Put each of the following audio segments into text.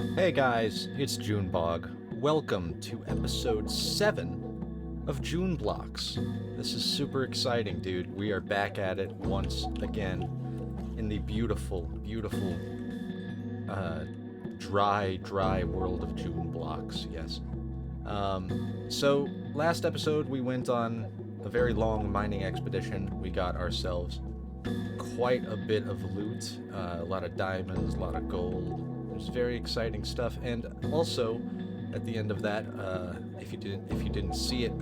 Hey guys, it's Junebog. Welcome to episode 7 of JuneBlocks. This is super exciting, dude. We are back at it once again in the beautiful, beautiful, uh, dry world of JuneBlocks. Yes. So, last episode we went on a very long mining expedition. We got ourselves quite a bit of loot, a lot of diamonds, a lot of gold. It was very exciting stuff, and also at the end of that, if you didn't see it,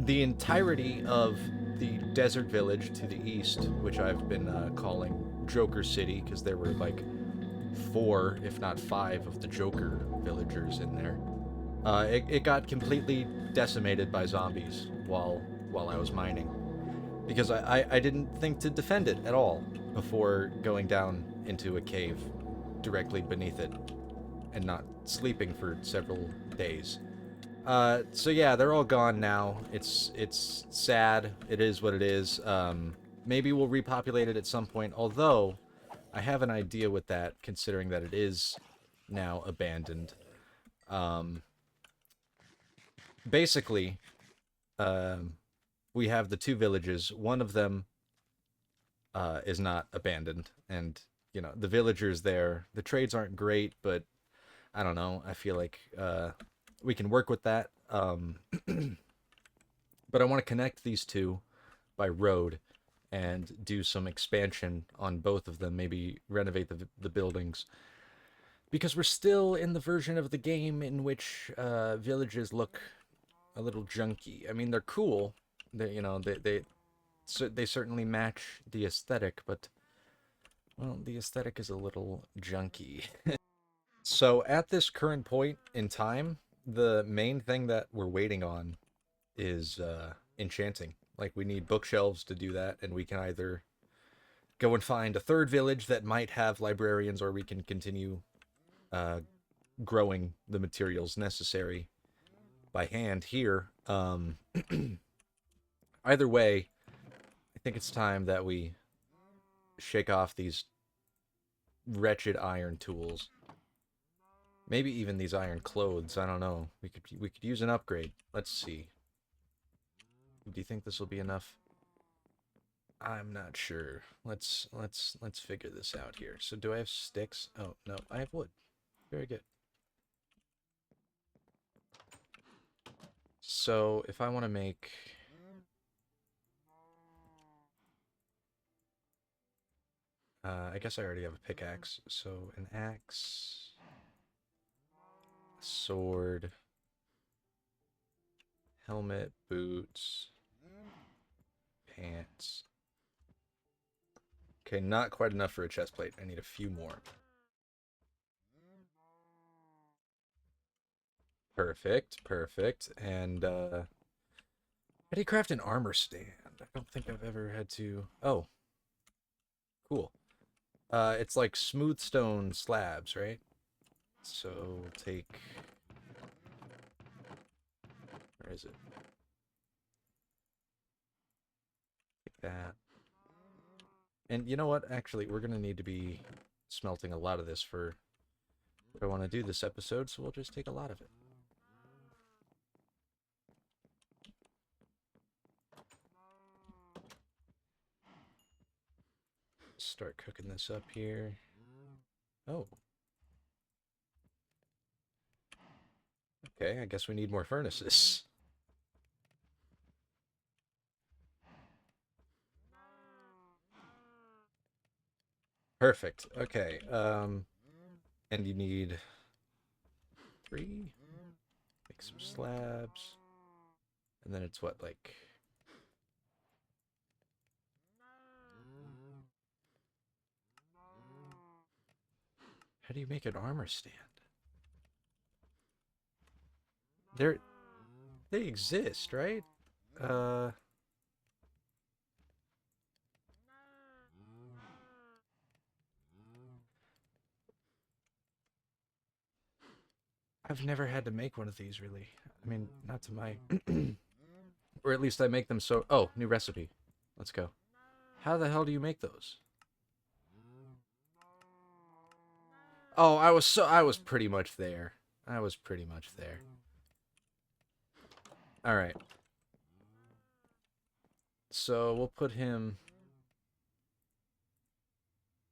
the entirety of the desert village to the east, which I've been calling Joker City, because there were like four, if not five, of the Joker villagers in there. It got completely decimated by zombies while I was mining because I didn't think to defend it at all before going down into a cave directly beneath it and not sleeping for several days. So yeah, they're all gone now. It's sad. It is what it is. Maybe we'll repopulate it at some point. Although I have an idea with that, considering that it is now abandoned. Um, Basically, um, we have the two villages. One of them is not abandoned, and the villagers there. The trades aren't great, but I don't know. I feel like we can work with that. But I want to connect these two by road and do some expansion on both of them. Maybe renovate the buildings because we're still in the version of the game in which villages look a little junky. I mean, they're cool. They certainly match the aesthetic, but well, the aesthetic is a little junky. So at this current point in time, the main thing that we're waiting on is enchanting. Like we need bookshelves to do that, and we can either go and find a third village that might have librarians, or we can continue uh, growing the materials necessary by hand here. Either way, I think it's time that we shake off these wretched iron tools. Maybe even these iron clothes. I don't know. We could use an upgrade. Let's see. Do you think this will be enough? I'm not sure. Let's figure this out here. So do I have sticks? Oh, no, I have wood. Very good. So if I want to make I guess I already have a pickaxe. So an axe, a sword, helmet, boots, pants. Okay, not quite enough for a chest plate. I need a few more. Perfect, perfect. And how do you craft an armor stand? I don't think I've ever had to. Oh, cool. It's like smooth stone slabs, right? So we'll take. Where is it? Take that. And you know what? Actually, we're gonna need to be smelting a lot of this for what I want to do this episode, so we'll just take a lot of it. Start cooking this up here. Oh, okay. I guess we need more furnaces. Perfect. Okay. And you need three. Make some slabs. And then it's what, like. How do you make an armor stand? They're they exist, right? Uh I've never had to make one of these really. I mean, not to my or at least I make them so oh, new recipe. Let's go. How the hell do you make those? Oh, I was pretty much there. I was pretty much there. All right. So we'll put him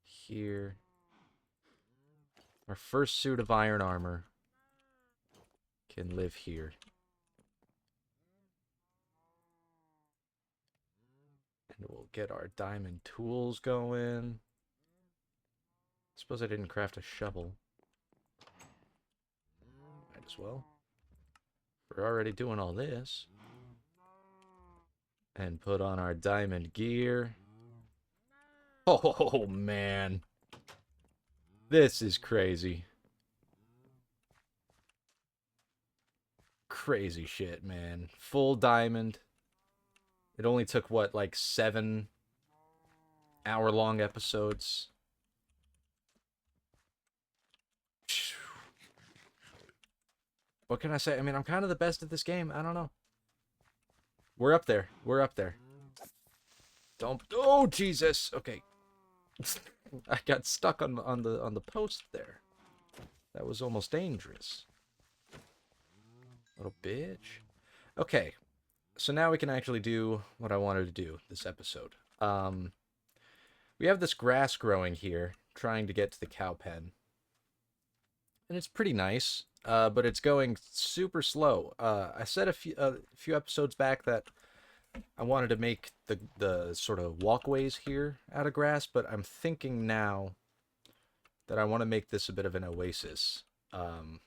here. Our first suit of iron armor can live here. And we'll get our diamond tools going. Suppose I didn't craft a shovel. Might as well. We're already doing all this. And put on our diamond gear. Oh, man. This is crazy. Crazy shit, man. Full diamond. It only took, what, like 7 hour-long episodes? What can I say? I mean, I'm kind of the best at this game. I don't know. We're up there. We're up there. Don't. Oh, Jesus. Okay. I got stuck on the post there. That was almost dangerous. Little bitch. Okay. So now we can actually do what I wanted to do this episode. We have this grass growing here, trying to get to the cow pen. And it's pretty nice, but it's going super slow. I said a few episodes back that I wanted to make the sort of walkways here out of grass, but I'm thinking now that I want to make this a bit of an oasis. I've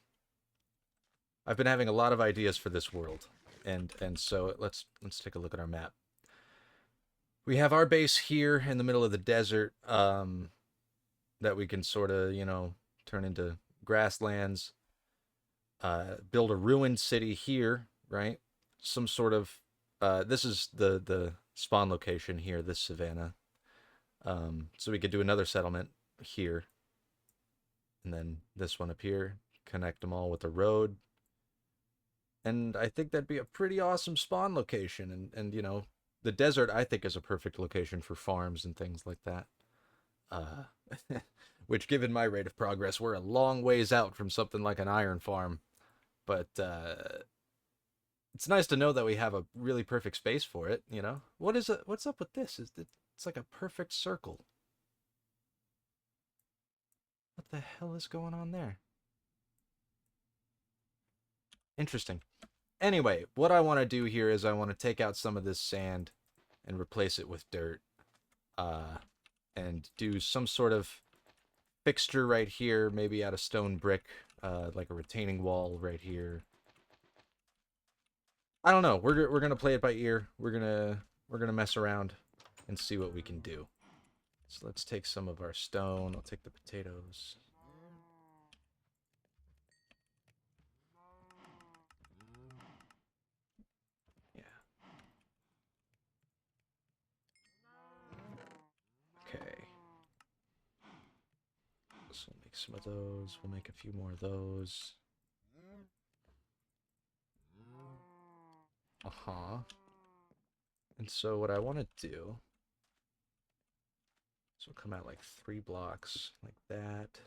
been having a lot of ideas for this world, and so let's take a look at our map. We have our base here in the middle of the desert, that we can sort of, you know, turn into grasslands. Build a ruined city here, right? Some sort of this is the spawn location here, this savanna. So we could do another settlement here, and then this one up here, connect them all with a road. And I think that'd be a pretty awesome spawn location. And you know, the desert I think is a perfect location for farms and things like that. Which, given my rate of progress, we're a long ways out from something like an iron farm. But it's nice to know that we have a really perfect space for it, you know? What is it? What's up with this? It's like a perfect circle. What the hell is going on there? Interesting. Anyway, what I want to do here is I want to take out some of this sand and replace it with dirt. And do some sort of fixture right here, maybe out of stone brick, like a retaining wall right here. I don't know. We're gonna play it by ear. We're gonna mess around and see what we can do. So let's take some of our stone. I'll take the potatoes. Yeah. Okay. So we'll make some of those. We'll make a few more of those. Uh-huh. And so what I want to do, so we'll come out like 3 blocks like that.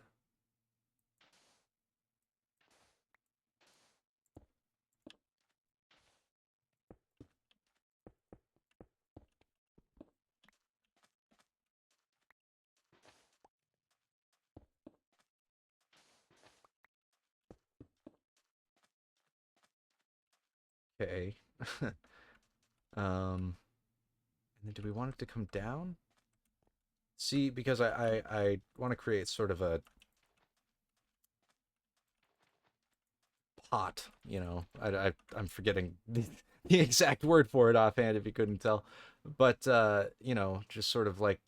Okay. And then do we want it to come down? See, because I want to create sort of a pot, you know. I'm forgetting the exact word for it offhand if you couldn't tell. But you know, just sort of like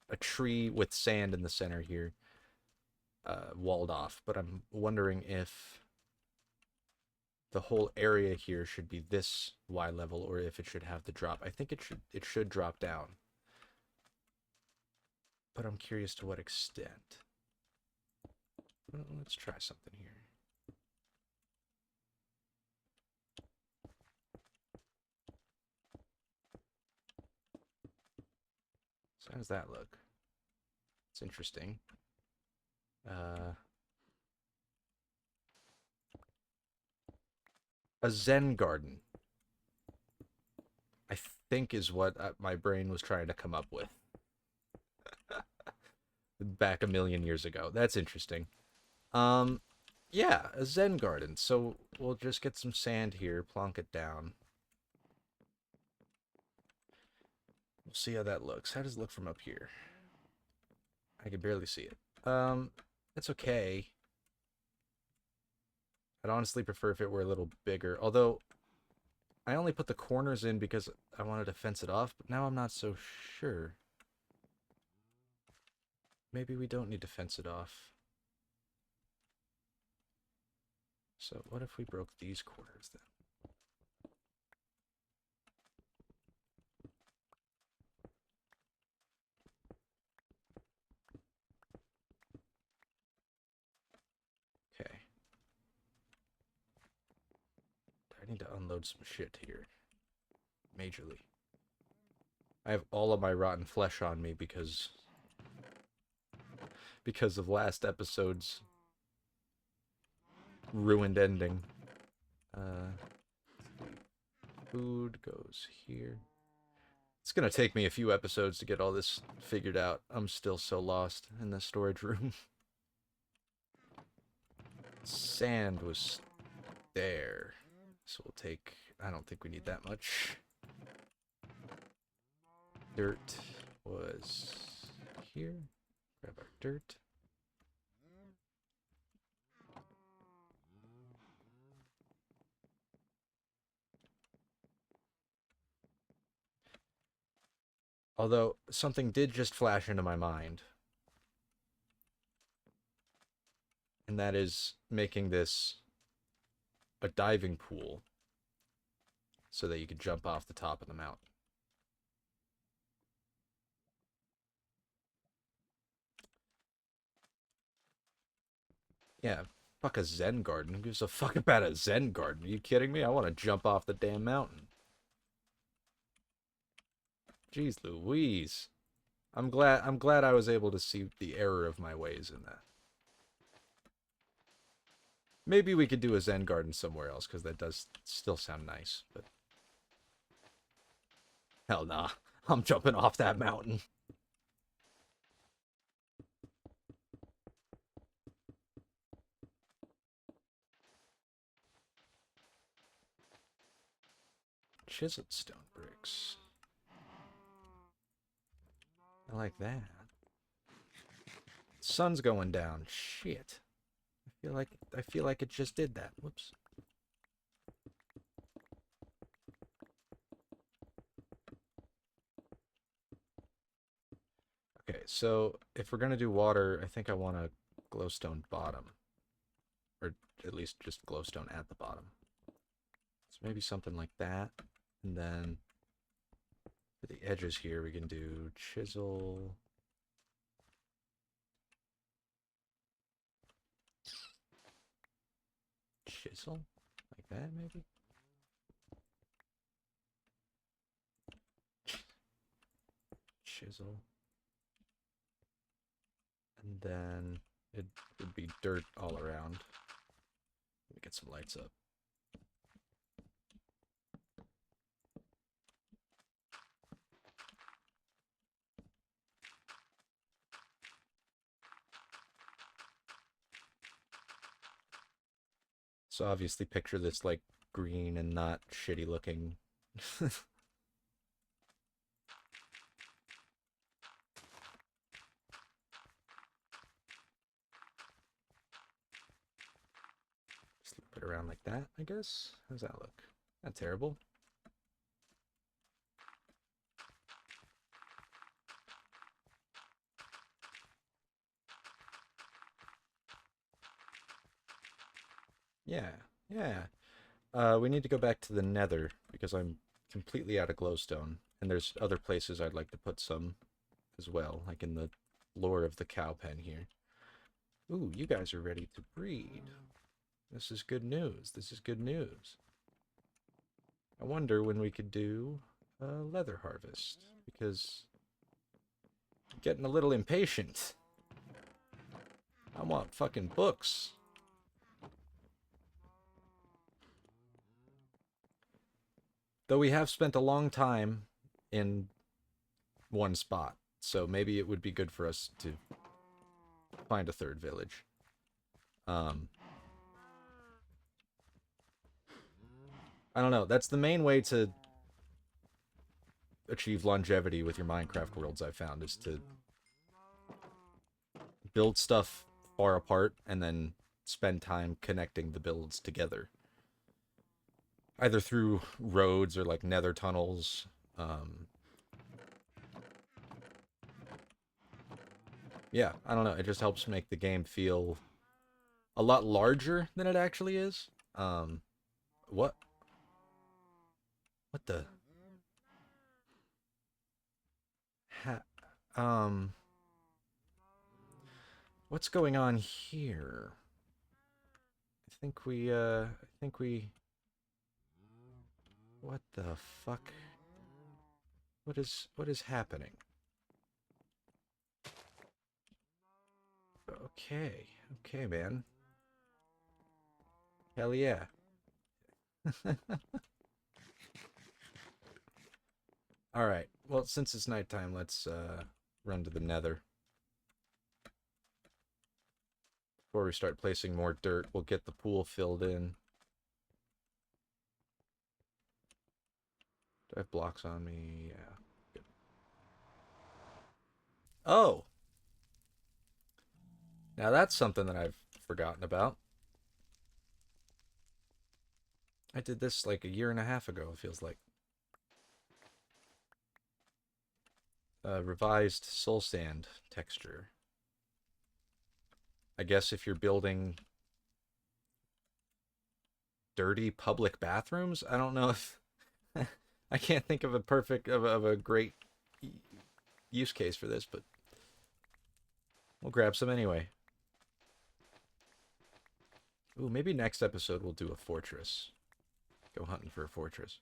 a tree with sand in the center here, walled off. But I'm wondering if the whole area here should be this Y level or if it should have the drop. I think it should drop down. But I'm curious to what extent. Well, let's try something here. So how does that look? It's interesting. A Zen garden, I think, is what my brain was trying to come up with back a million years ago. That's interesting. Um, yeah, a Zen garden. So we'll just get some sand here, plonk it down. We'll see how that looks. How does it look from up here? I can barely see it. It's okay. I'd honestly prefer if it were a little bigger. Although, I only put the corners in because I wanted to fence it off, but now I'm not so sure. Maybe we don't need to fence it off. So what if we broke these corners then? Okay. I need to unload some shit here. Majorly. I have all of my rotten flesh on me because of last episode's ruined ending. Food goes here. It's gonna take me a few episodes to get all this figured out. I'm still so lost in the storage room. Sand was there. So we'll take... I don't think we need that much. Dirt was here. Grab our dirt. Although, something did just flash into my mind. And that is making this a diving pool so that you could jump off the top of the mountain. Yeah, fuck a Zen garden. Who gives a fuck about a Zen garden? Are you kidding me? I want to jump off the damn mountain. Jeez Louise. I'm glad I was able to see the error of my ways in that. Maybe we could do a Zen garden somewhere else, because that does still sound nice, but... Hell nah. I'm jumping off that mountain. Chiseled stone bricks. I like that. Sun's going down. Shit. I feel like it just did that. Whoops. Okay, so if we're gonna do water, I think I want a glowstone bottom. Or at least just glowstone at the bottom. So maybe something like that. And then for the edges here, we can do chisel. Chisel? Like that, maybe? Chisel. And then it would be dirt all around. Let me get some lights up. So obviously picture this like green and not shitty looking. Just loop it around like that, I guess. How's that look? Not terrible. Yeah, yeah. We need to go back to the nether because I'm completely out of glowstone. And there's other places I'd like to put some as well, like in the lore of the cow pen here. Ooh, you guys are ready to breed. This is good news. This is good news. I wonder when we could do a leather harvest, because I'm getting a little impatient. I want fucking books. Though we have spent a long time in one spot, so maybe it would be good for us to find a third village. Um, I don't know. That's the main way to achieve longevity with your Minecraft worlds, I've found, is to build stuff far apart and then spend time connecting the builds together. Either through roads or like nether tunnels. Yeah, I don't know. It just helps make the game feel a lot larger than it actually is. What? What the? Ha um, what's going on here? I think we, what the fuck? What is happening? Okay, okay, man. Hell yeah. All right. Well, since it's nighttime, let's run to the nether. Before we start placing more dirt, we'll get the pool filled in. Do I have blocks on me? Yeah. Good. Oh! Now that's something that I've forgotten about. I did this like a year and a half ago, it feels like. Revised soul sand texture. I guess if you're building dirty public bathrooms, I don't know if I can't think of a perfect of a great use case for this, but we'll grab some anyway. Ooh, maybe next episode we'll do a fortress. Go hunting for a fortress.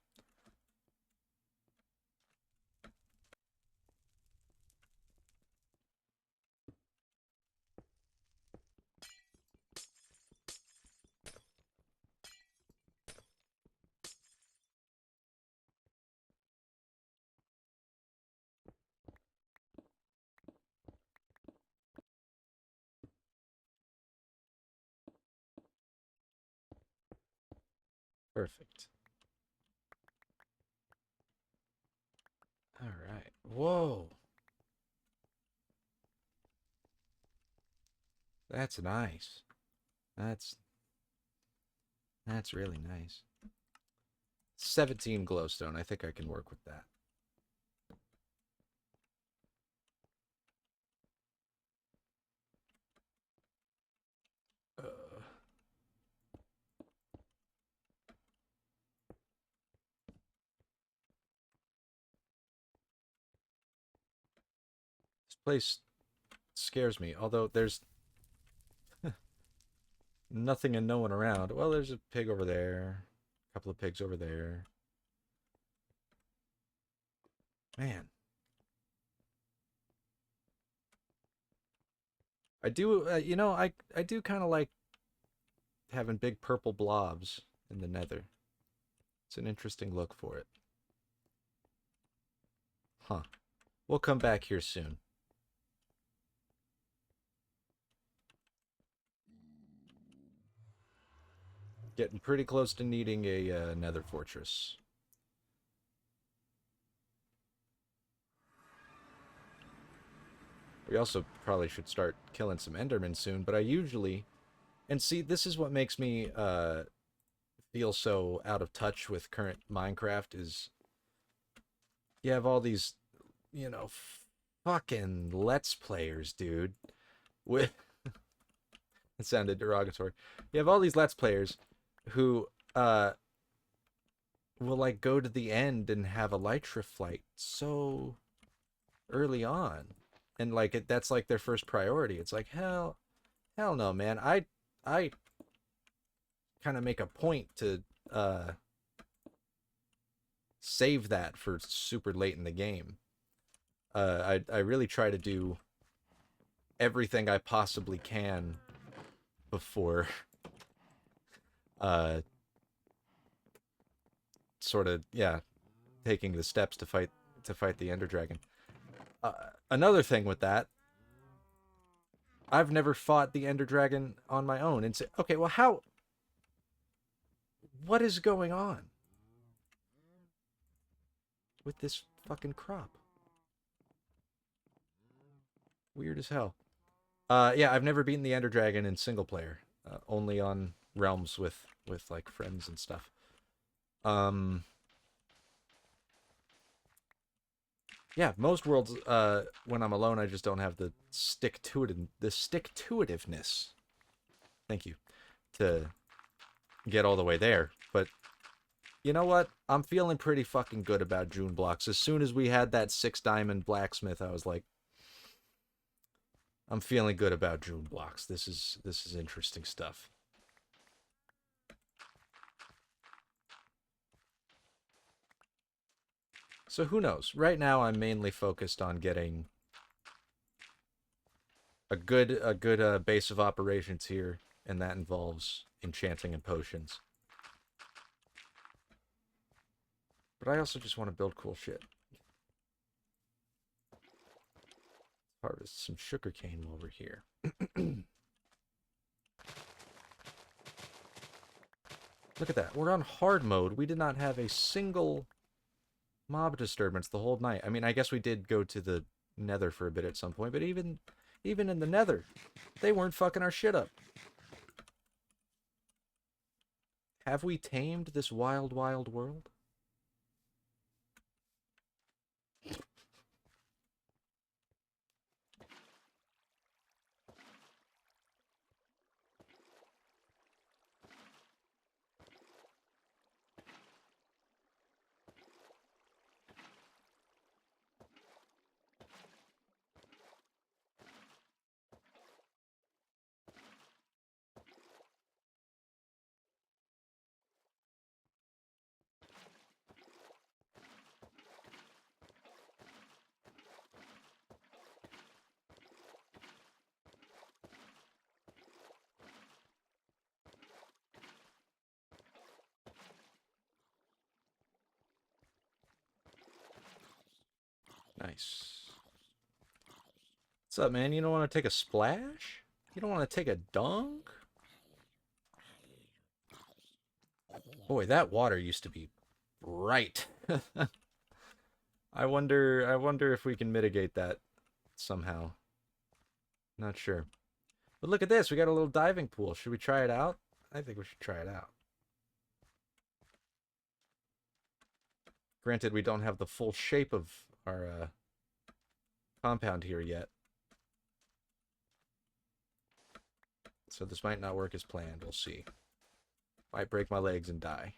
Perfect. All right. Whoa. That's nice. That's really nice. 17 glowstone. I think I can work with that. This place scares me, although there's nothing and no one around. Well, there's a pig over there. A couple of pigs over there. Man. I do, you know, I do kind of like having big purple blobs in the nether. It's an interesting look for it. Huh. We'll come back here soon. Getting pretty close to needing a nether fortress. We also probably should start killing some endermen soon, but I usually... And see, this is what makes me feel so out of touch with current Minecraft is you have all these, you know, fucking Let's Players, dude. With it sounded derogatory. You have all these Let's Players who will like go to the end and have a Elytra flight so early on. And like that's like their first priority. It's like hell no, man. I kind of make a point to save that for super late in the game. I really try to do everything I possibly can before sort of, yeah, taking the steps to fight the Ender Dragon. Another thing with that, I've never fought the Ender Dragon on my own and say, okay, well, how? What is going on with this fucking crop? Weird as hell. Yeah, I've never beaten the Ender Dragon in single player. Only on realms with like friends and stuff. Yeah, most worlds, when I'm alone, I just don't have the stick-to-itiveness. Thank you. To get all the way there. But you know what? I'm feeling pretty fucking good about JuneBlocks. As soon as we had that 6-diamond blacksmith, I was like, I'm feeling good about JuneBlocks. This is interesting stuff. So who knows? Right now, I'm mainly focused on getting a good base of operations here, and that involves enchanting and potions. But I also just want to build cool shit. Harvest some sugarcane while we're here. Look at that. We're on hard mode. We did not have a single mob disturbance the whole night. I mean, I guess we did go to the nether for a bit at some point, but even in the nether, they weren't fucking our shit up. Have we tamed this wild, wild world? Nice. What's up, man? You don't want to take a splash? You don't want to take a dunk? Boy, that water used to be bright. I wonder if we can mitigate that somehow. Not sure. But look at this, we got a little diving pool. Should we try it out? I think we should try it out. Granted, we don't have the full shape of our compound here yet. So this might not work as planned. We'll see. Might break my legs and die.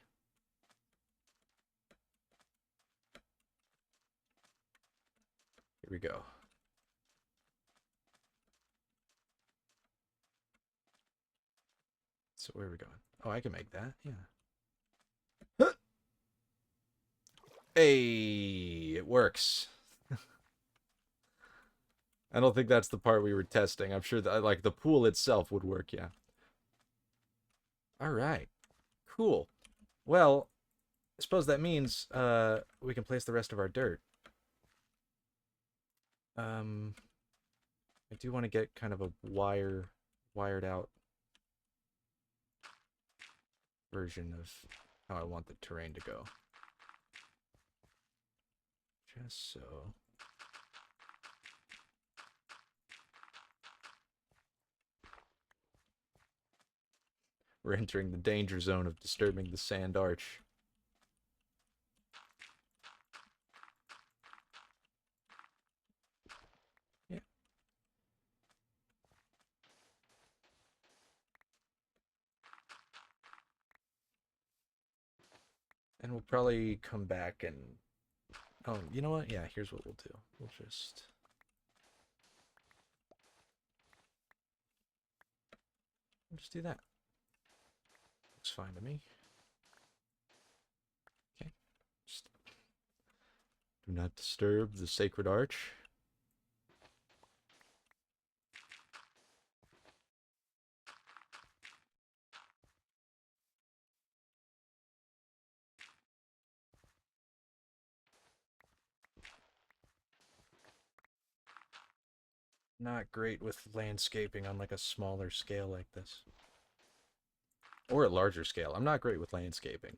Here we go. So where are we going? Oh, I can make that. Yeah. Hey, it works. I don't think that's the part we were testing. I'm sure that like the pool itself would work, yeah. All right. Cool. Well, I suppose that means we can place the rest of our dirt. I do want to get kind of a wired out version of how I want the terrain to go. Just so. We're entering the danger zone of disturbing the sand arch. Yeah. And we'll probably come back and... Oh, you know what? Yeah, here's what we'll do. We'll just... do that. Looks fine to me. Okay. Just do not disturb the sacred arch. not great with landscaping on like a smaller scale like this. Or a larger scale. I'm not great with landscaping.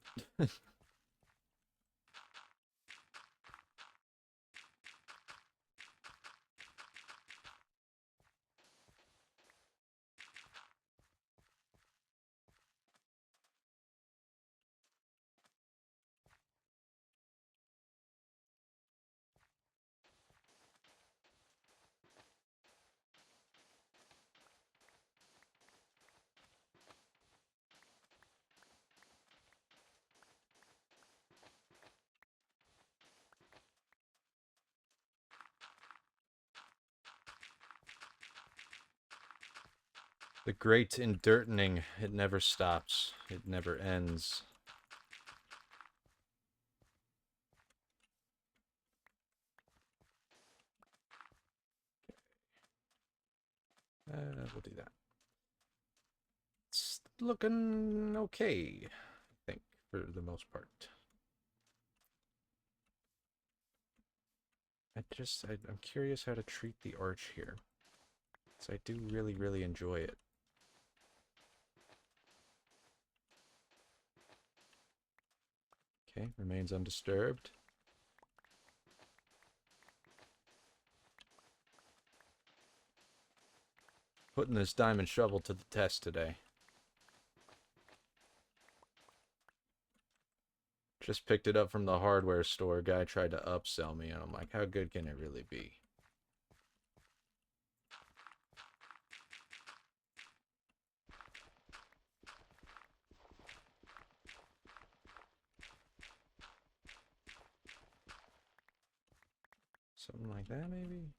The great indirtening, it never stops. It never ends. We'll do that. It's looking okay, I think, for the most part. I'm curious how to treat the arch here. So I do really, really enjoy it. Okay, remains undisturbed. Putting this diamond shovel to the test today. Just picked it up from the hardware store. Guy tried to upsell me, and I'm like, how good can it really be? Something like that, maybe?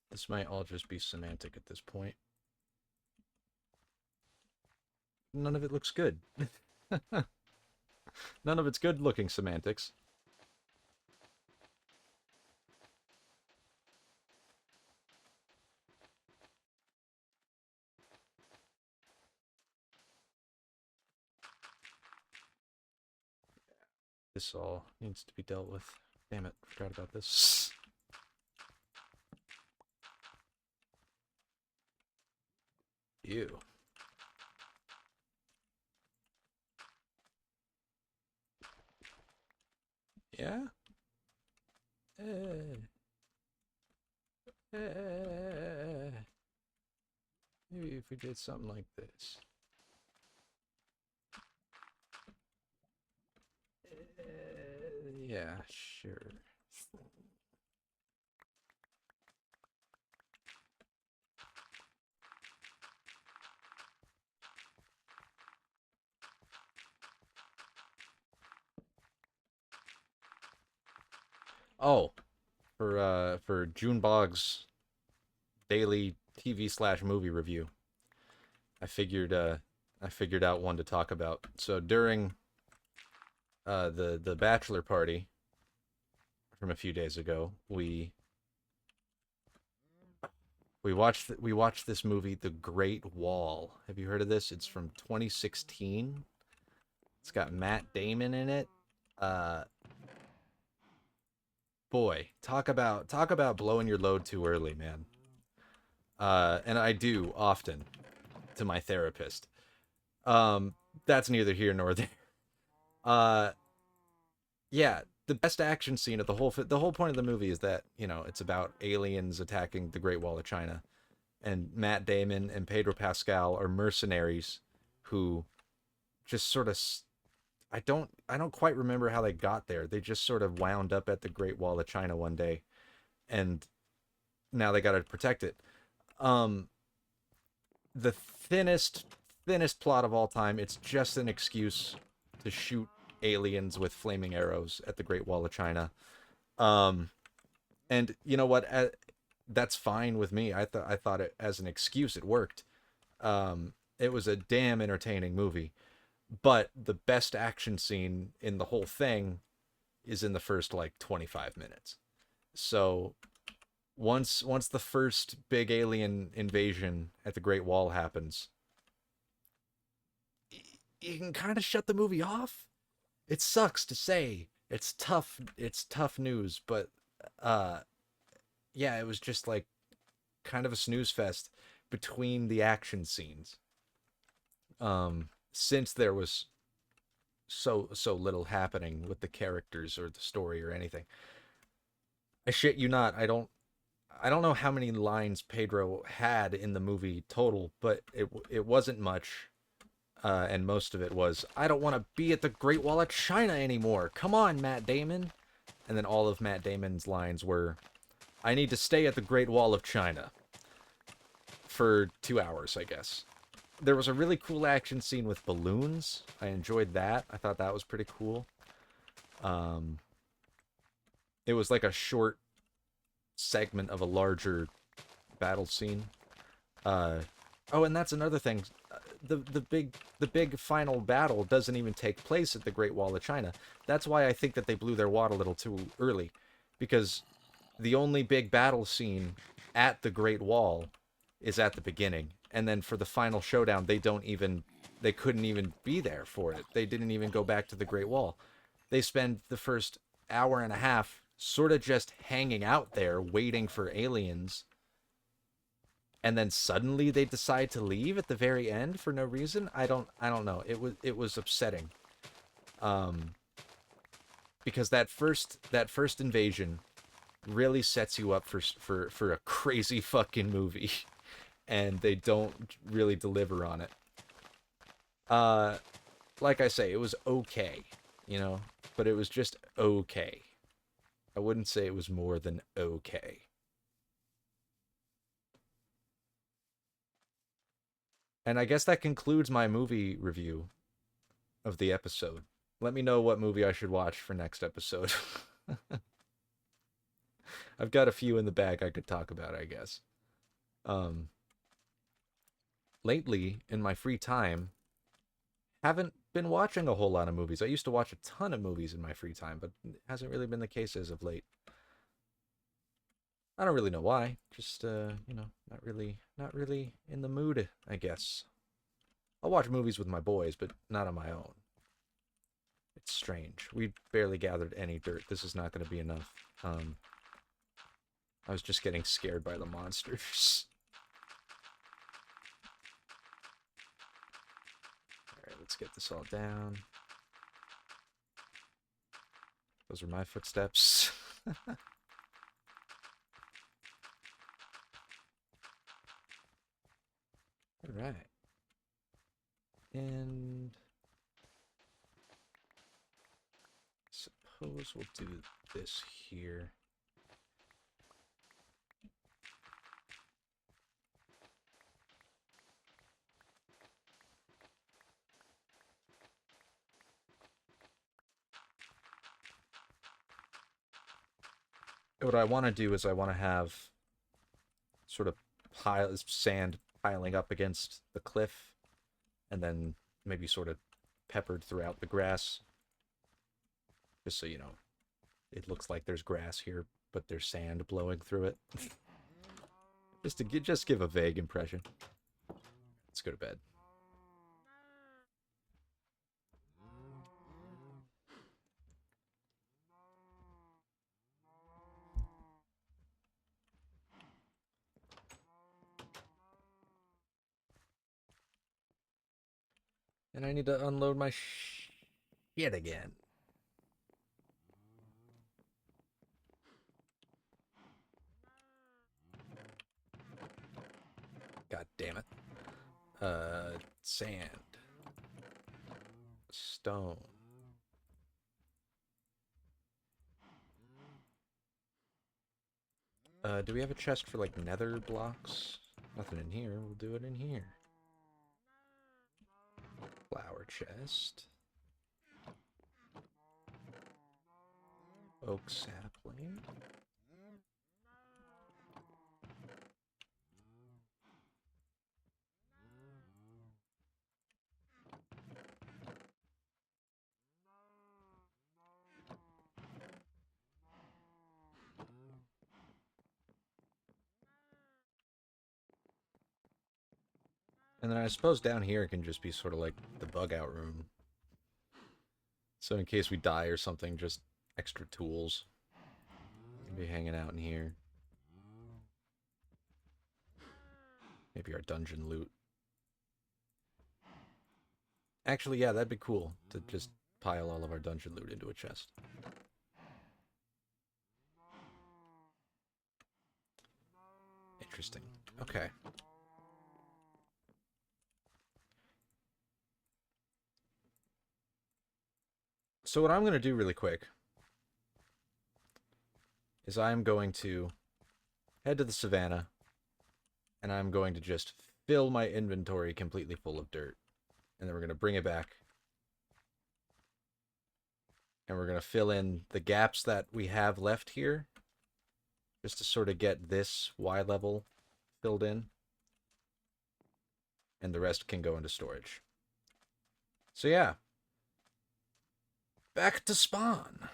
This might all just be semantic at this point. None of it looks good. None of it's good looking semantics. This all needs to be dealt with. Damn it, forgot about this. Ew. Yeah? Maybe if we did something like this. Yeah, sure. Oh, for JuneBlocks daily TV/movie review. I figured out one to talk about. So during the bachelor party from a few days ago, we watched this movie, The Great Wall. Have you heard of this? It's from 2016. It's got Matt Damon in it. Uh, boy, talk about blowing your load too early, man. And I do often to my therapist. Um, that's neither here nor there. Uh, yeah, the best action scene of the whole point of the movie is that it's about aliens attacking the Great Wall of China, and Matt Damon and Pedro Pascal are mercenaries who just sort of I don't quite remember how they got there. They just sort of wound up at the Great Wall of China one day, and now they got to protect it. Um, the thinnest plot of all time. It's just an excuse to shoot aliens with flaming arrows at the Great Wall of China. Um, and you know what? That's fine with me. I thought it as an excuse it worked. It was a damn entertaining movie. But the best action scene in the whole thing is in the first like 25 minutes. So once the first big alien invasion at the Great Wall happens, you can kind of shut the movie off. it sucks to say. It's tough news, but uh yeah, it was just like kind of a snooze fest between the action scenes. Since there was so little happening with the characters or the story or anything. I shit you not, I don't know how many lines Pedro had in the movie total, but it wasn't much. And most of it was, I don't want to be at the Great Wall of China anymore. Come on, Matt Damon. And then all of Matt Damon's lines were, I need to stay at the Great Wall of China for 2 hours, I guess. There was a really cool action scene with balloons. I enjoyed that. I thought that was pretty cool. Um, it was like a short segment of a larger battle scene. Uh, oh, and that's another thing. The big final battle doesn't even take place at the Great Wall of China. That's why I think that they blew their wad a little too early, because the only big battle scene at the Great Wall is at the beginning, and then for the final showdown, they couldn't even be there for it. They didn't even go back to the Great Wall. They spend the first hour and a half sort of just hanging out there waiting for aliens, and then suddenly they decide to leave at the very end for no reason. I don't know. It was upsetting. Um because that first invasion really sets you up for a crazy fucking movie, and they don't really deliver on it. Uh like I say, it was okay, you know, but it was just okay. I wouldn't say it was more than okay. And I guess that concludes my movie review of the episode. Let me know what movie I should watch for next episode. I've got a few in the bag I could talk about, I guess. Um, lately, in my free time, haven't been watching a whole lot of movies. I used to watch a ton of movies in my free time, but it hasn't really been the case as of late. I don't really know why. Just not really in the mood, I guess. I'll watch movies with my boys, but not on my own. It's strange. We barely gathered any dirt. This is not going to be enough. I was just getting scared by the monsters. Alright, let's get this all down. Those are my footsteps. Alright. And suppose we'll do this here. What I want to do is I want to have sort of sand piling up against the cliff, and then maybe sort of peppered throughout the grass, just so you know it looks like there's grass here, but there's sand blowing through it. Just give a vague impression. Let's go to bed. And I need to unload my shit again. God damn it. Sand. Stone. Do we have a chest for, like, nether blocks? Nothing in here. We'll do it in here. Flower chest. Oak sapling. And then I suppose down here it can just be sort of like the bug out room. So in case we die or something, just extra tools. Can be hanging out in here. Maybe our dungeon loot. Actually, yeah, that'd be cool to just pile all of our dungeon loot into a chest. Interesting. Okay. So what I'm going to do really quick is I'm going to head to the savannah, and I'm going to just fill my inventory completely full of dirt. And then we're going to bring it back. And we're going to fill in the gaps that we have left here, just to sort of get this Y level filled in. And the rest can go into storage. So yeah. Back to spawn.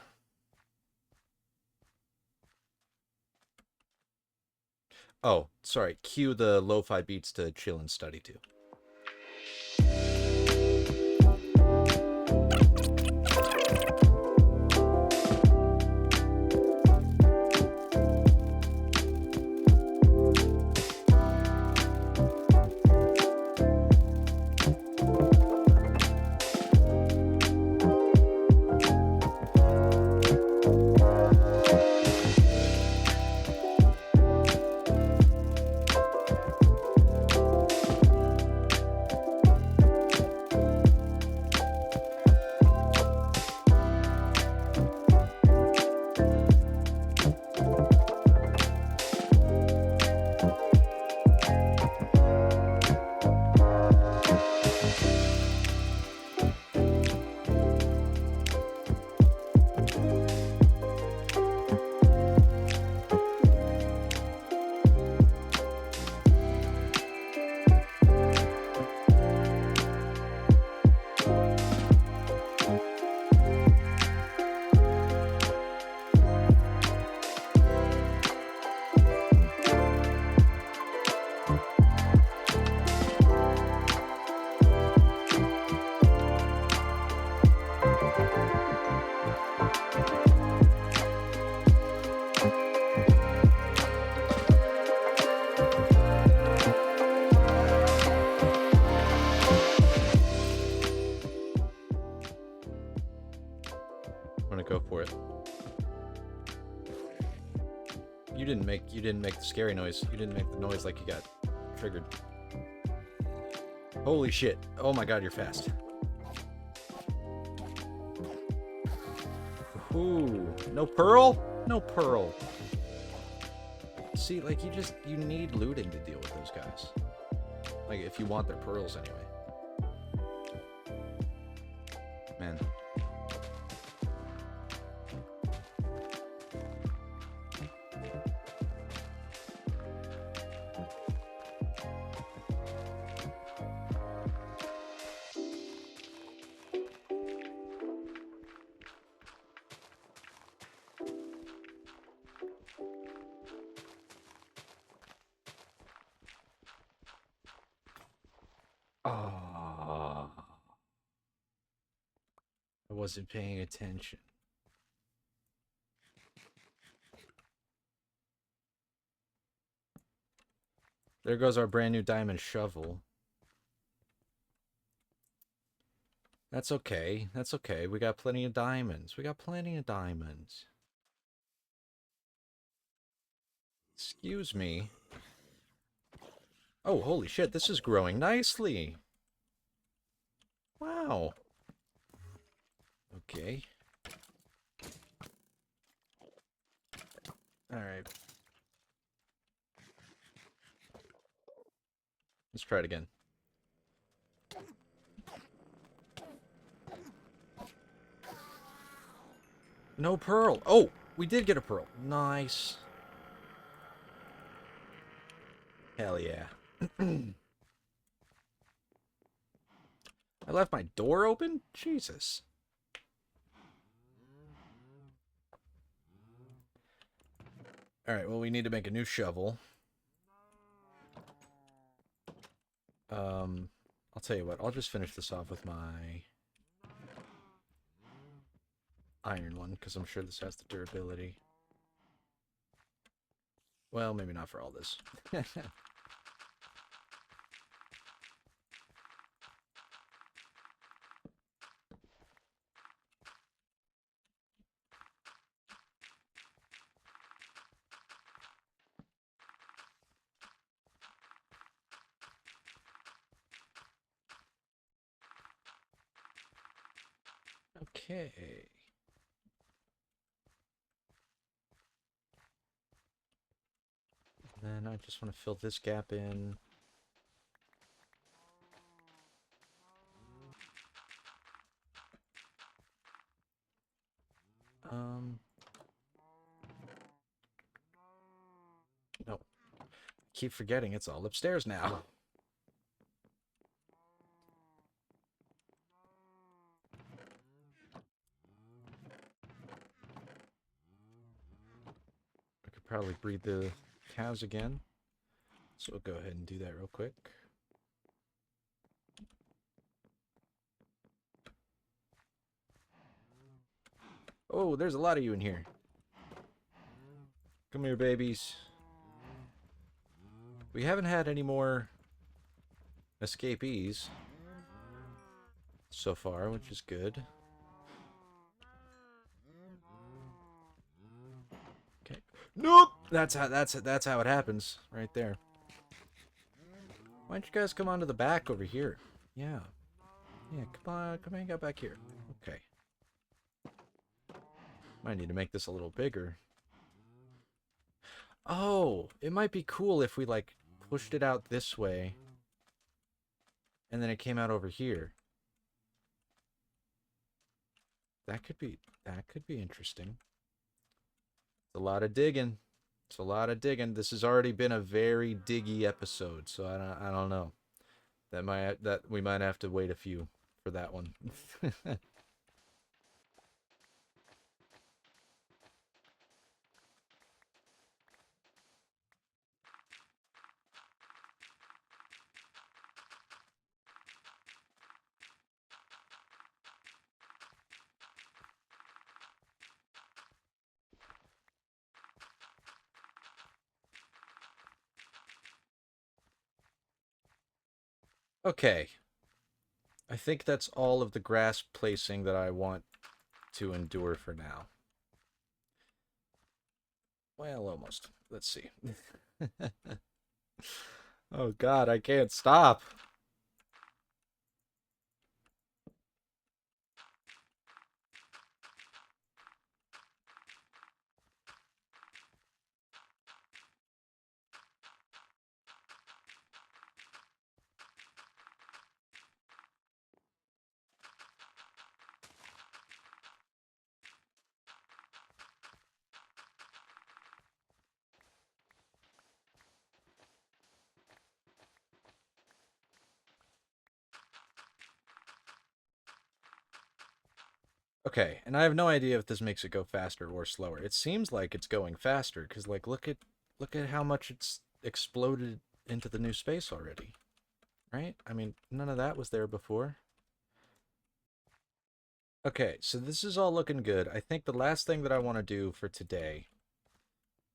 Oh, sorry. Cue the lo-fi beats to chill and study to. I'm gonna go for it. You didn't make the scary noise. You didn't make the noise like you got triggered. Holy shit. Oh my god, you're fast. Ooh, no pearl? No pearl. See, like, you need looting to deal with those guys. Like, if you want their pearls anyway. Man. Oh, I wasn't paying attention. There goes our brand new diamond shovel. That's okay. That's okay. We got plenty of diamonds. We got plenty of diamonds. Excuse me. Oh, holy shit. This is growing nicely. Wow. Okay. Alright. Let's try it again. No pearl. Oh, we did get a pearl. Nice. Hell yeah. I left my door open? Jesus. Alright, well, we need to make a new shovel. I'll tell you what. I'll just finish this off with my iron one, because I'm sure this has the durability. Well, maybe not for all this. Okay. Then I just want to fill this gap in. No. Keep forgetting it's all upstairs now. I could probably breed the cows again. So we'll go ahead and do that real quick. Oh, there's a lot of you in here. Come here, babies. We haven't had any more escapees so far, which is good. Okay. Nope. That's how it happens right there. Why don't you guys come onto the back over here? Yeah. Yeah, come hang out back here. Okay. Might need to make this a little bigger. Oh, it might be cool if we, like, pushed it out this way. And then it came out over here. That could be interesting. It's a lot of digging. It's a lot of digging. This has already been a very diggy episode, so I don't know. That we might have to wait a few for that one. Okay. I think that's all of the grass placing that I want to endure for now. Well, almost. Let's see. Oh God, I can't stop. Okay, and I have no idea if this makes it go faster or slower. It seems like it's going faster because, like, look at how much it's exploded into the new space already. Right? I mean, none of that was there before. Okay, so this is all looking good. I think the last thing that I want to do for today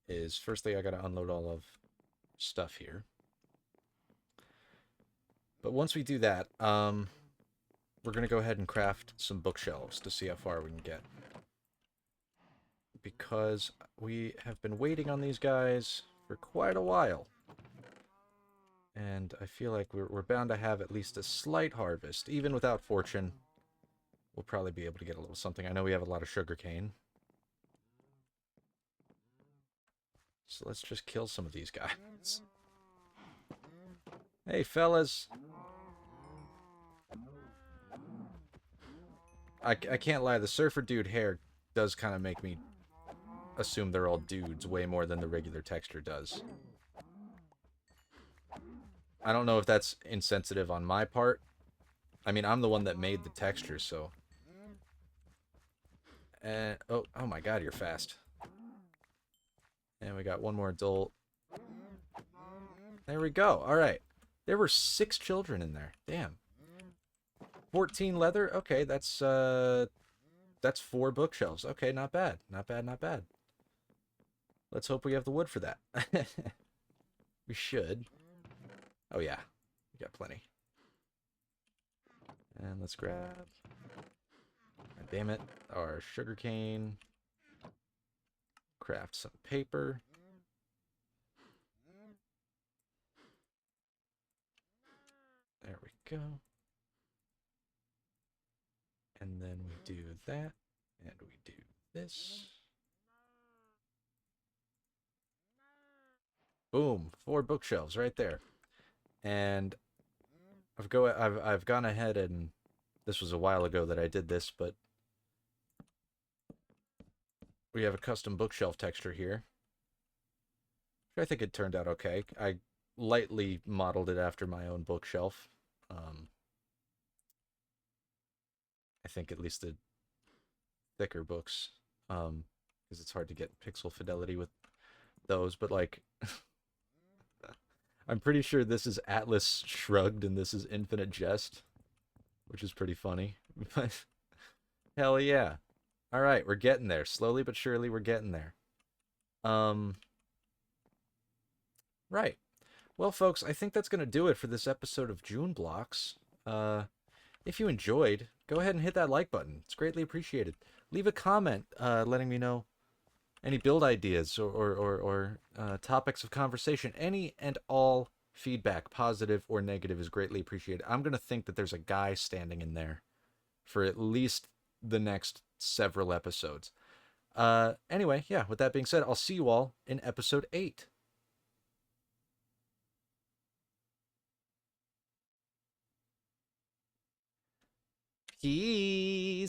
is, firstly, I got to unload all of stuff here. But once we do that, we're going to go ahead and craft some bookshelves to see how far we can get. Because we have been waiting on these guys for quite a while. And I feel like we're bound to have at least a slight harvest. Even without fortune, we'll probably be able to get a little something. I know we have a lot of sugarcane. So let's just kill some of these guys. Hey, fellas. I can't lie, the surfer dude hair does kind of make me assume they're all dudes way more than the regular texture does. I don't know if that's insensitive on my part. I mean, I'm the one that made the texture, so... oh my God, you're fast. And we got one more adult. There we go. All right. There were 6 children in there. Damn. 14 leather? Okay, that's That's 4 bookshelves. Okay, not bad. Not bad, not bad. Let's hope we have the wood for that. We should. Oh yeah, we got plenty. And let's grab, damn it, our sugarcane. Craft some paper. There we go. And then we do that. And we do this. Boom, 4 bookshelves right there. And I've gone ahead, and this was a while ago that I did this, but we have a custom bookshelf texture here. I think it turned out okay. I lightly modeled it after my own bookshelf. I think at least the thicker books, because it's hard to get pixel fidelity with those, but like I'm pretty sure this is Atlas Shrugged and this is Infinite Jest, which is pretty funny. But hell yeah. All right, we're getting there. Slowly but surely we're getting there. Right. Well, folks, I think that's going to do it for this episode of JuneBlocks. If you enjoyed, go ahead and hit that like button. It's greatly appreciated. Leave a comment letting me know any build ideas or topics of conversation. Any and all feedback, positive or negative, is greatly appreciated. I'm going to think that there's a guy standing in there for at least the next several episodes. Anyway, yeah, with that being said, I'll see you all in episode 8. Peace.